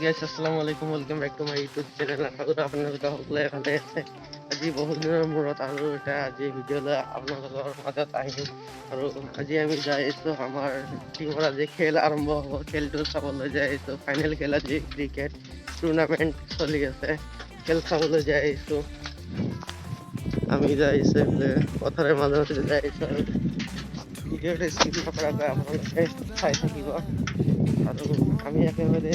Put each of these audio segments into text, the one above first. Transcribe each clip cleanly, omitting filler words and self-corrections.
গাইছ আসসালামু আলাইকুম, welcome back to my YouTube channel. আশা কৰোঁ আপোনালোকে সকলোৱে ভালে আছে। আজি বহুত দিনৰ মূৰত আৰু এটা আজি ভিডিঅ' লৈ আপোনালোকৰ মাজত আহিলোঁ। আৰু আজি আমি যাই আছোঁ, আমাৰ টিমৰ আজি খেল আৰম্ভ হ'ব। খেলটো চাবলৈ যাই আহিছোঁ। ফাইনেল খেল আজি ক্ৰিকেট টুৰ্ণামেণ্ট চলি আছে, খেল চাবলৈ যাই আহিছোঁ। আমি যাই আহিছোঁ এইফালে পথাৰৰ মাজতে যাই আহিছোঁ আৰু ভিডিঅ'টো স্কিপ নকৰাকৈ আপোনালোকে চাই থাকিব। আৰু আমি একেবাৰে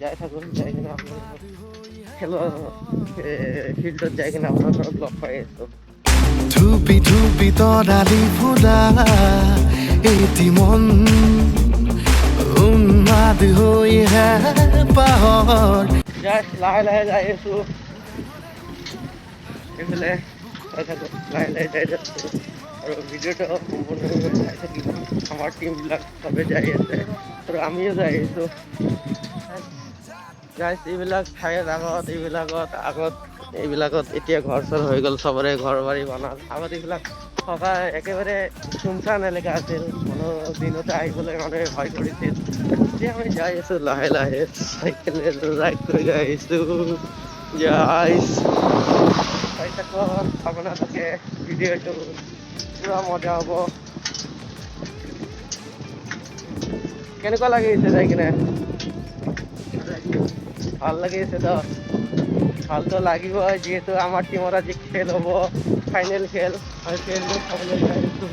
যাই থাকোঁ, যাই কিনে আপোনালোকক খেলৰ ফিল্ডত যাই কিনে আপোনালোকক লগ পাই আছোঁ। ধুপি ধুপি তৰালি ফুলা এটি মন উন্মাদ হৈহে পাহৰ লাহে লাহে যাই আছোঁ এইফালে, চাই থাকোঁ, লাহে লাহে যাই আছোঁ আৰু ভিডিঅ'টো সম্পূৰ্ণভাৱে চাই থাকিব। আমাৰ টিমবিলাক চবে যাই আছে আৰু আমিও যাই আহিছোঁ। গাইছ, এইবিলাক ঠাইৰ এইবিলাকত এতিয়া ঘৰ চৰ হৈ গ'ল, চবৰে ঘৰ বাৰী বনাল। আগত এইবিলাক থকা একেবাৰে চুনচান এলেকা আছিল, মানুহ দিনতে আহিবলৈ মানুহে ভয় কৰিছিল। এতিয়া আমি যাই আছোঁ লাহে লাহে, চাইকেলেৰে ৰাইড কৰি যাই আহিছোঁ। গাইছ চাই থাকক আপোনালোকে, ভিডিঅ'টো পুৰা মজা হ'ব। কেনেকুৱা লাগিছে যাই কিনে? ভাল লাগিছে তো? ভালতো লাগিব, যিহেতু আমাৰ টিমৰ আজি খেল হ'ব, ফাইনেল খেল। আৰু খেলটো চাবলৈ যাই আছোঁ।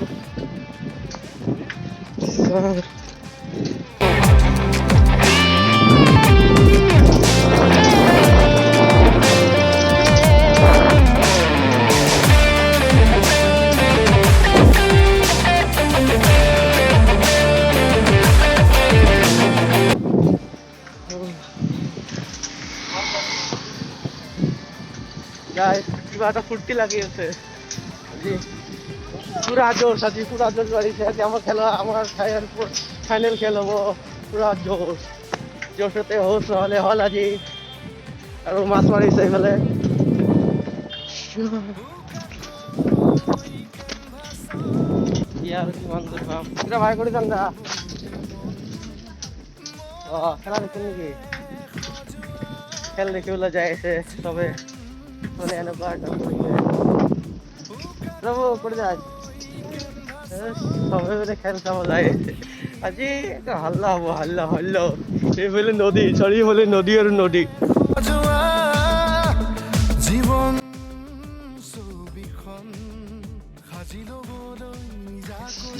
কিবা এটা ফূৰ্তি লাগি আছে আজি, পুৰা জোশ আজি, পুৰা জোশ বাঢ়িছে আজি। আমাৰ ফাইনেল খেল হ'ব, পুৰা জোশতে হোচ নহ'লে হ'ল আজি। আৰু মাছ মাৰিছে এইফালে। আৰু কিমান দূৰ পাম, এতিয়া ভাই কৰি যাম দা। খেলা দেখিম নেকি? খেল দেখিবলৈ যাই আছে চবে, মানে এনেকুৱা ৰ'ব কৰি যায় চবে মানে খেল চাব যাই আছে আজি। হাল্লা হ'ব, হাল্লা। এইফালে নদী, চাৰিওফালে নদী আৰু নদী। জীৱন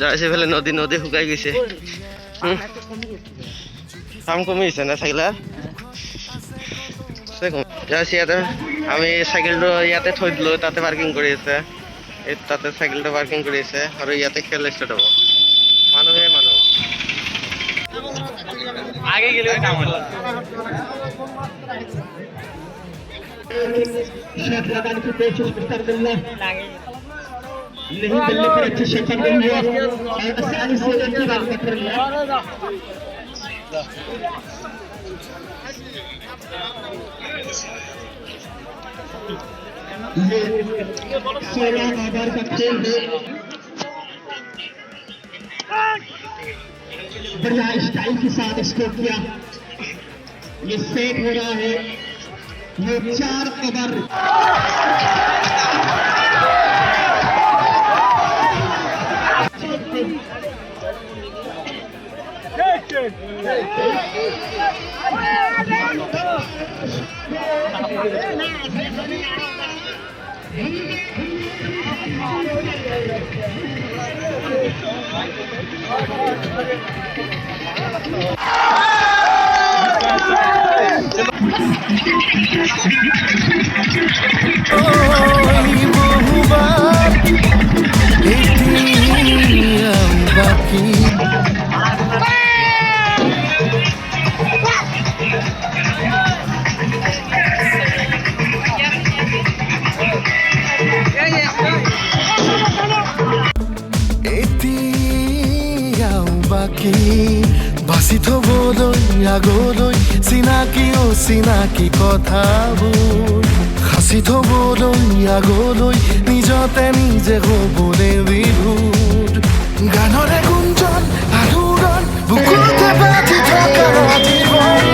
যাইছে এইফালে নদী শুকাই গৈছে। কাম কমি গৈছে না চাইকেলৰ? ইয়াতে আমি চাইকেলটো ইয়াতে থৈ দিলোঁ, তাতে পাৰ্কিং কৰি আছে। তাতে চাইকেলটো পাৰ্কিং কৰি আছে আৰু ইয়াতে খেল ষ্টাৰ্ট হ'ব। মানুহে মানুহ আগে গেলে কাম হলো। नहीं मिलने पर अच्छे शेखर नहीं हुआ, आसानी से एक ही बार पकड़ लिया। ये 16 ओवर का खेल है, बढ़िया स्टाइल के साथ इसको किया। ये सेट हो रहा है, ये 4 ओवर বহুবার বাকি বাকি বাচি থবলৈ আগলৈ চিনাকি কথাবোৰ সাঁচি থবলৈ আগলৈ নিজতে নিজে হ'বলৈ বিভোৰ গানৰে গুঞ্জন আলোড়ন বুকুতে বাজি থকা জীৱন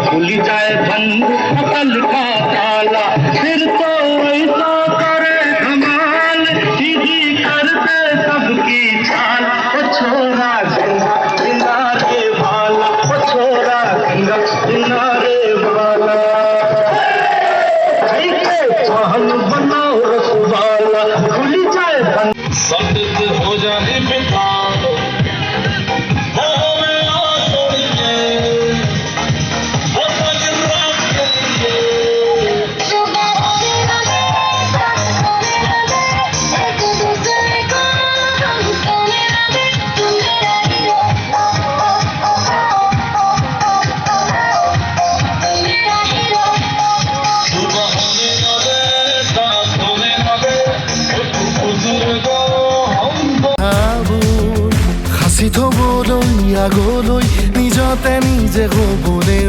खुल जाए बंद अकल का ताला, फिर तो ऐसा करे धमाल, सीधी कर दे सबकी चाल। ओ छोरा गंगा गंगा रे भाला, ओ छोरा गंगा गंगा रे भाला, ऐसे पहल बनाओ रसवाला। खुल जाए बंद सब हो जाए बेकार, সাঁচি থবলৈ আগলৈ নিজতে নিজে ক'বলৈ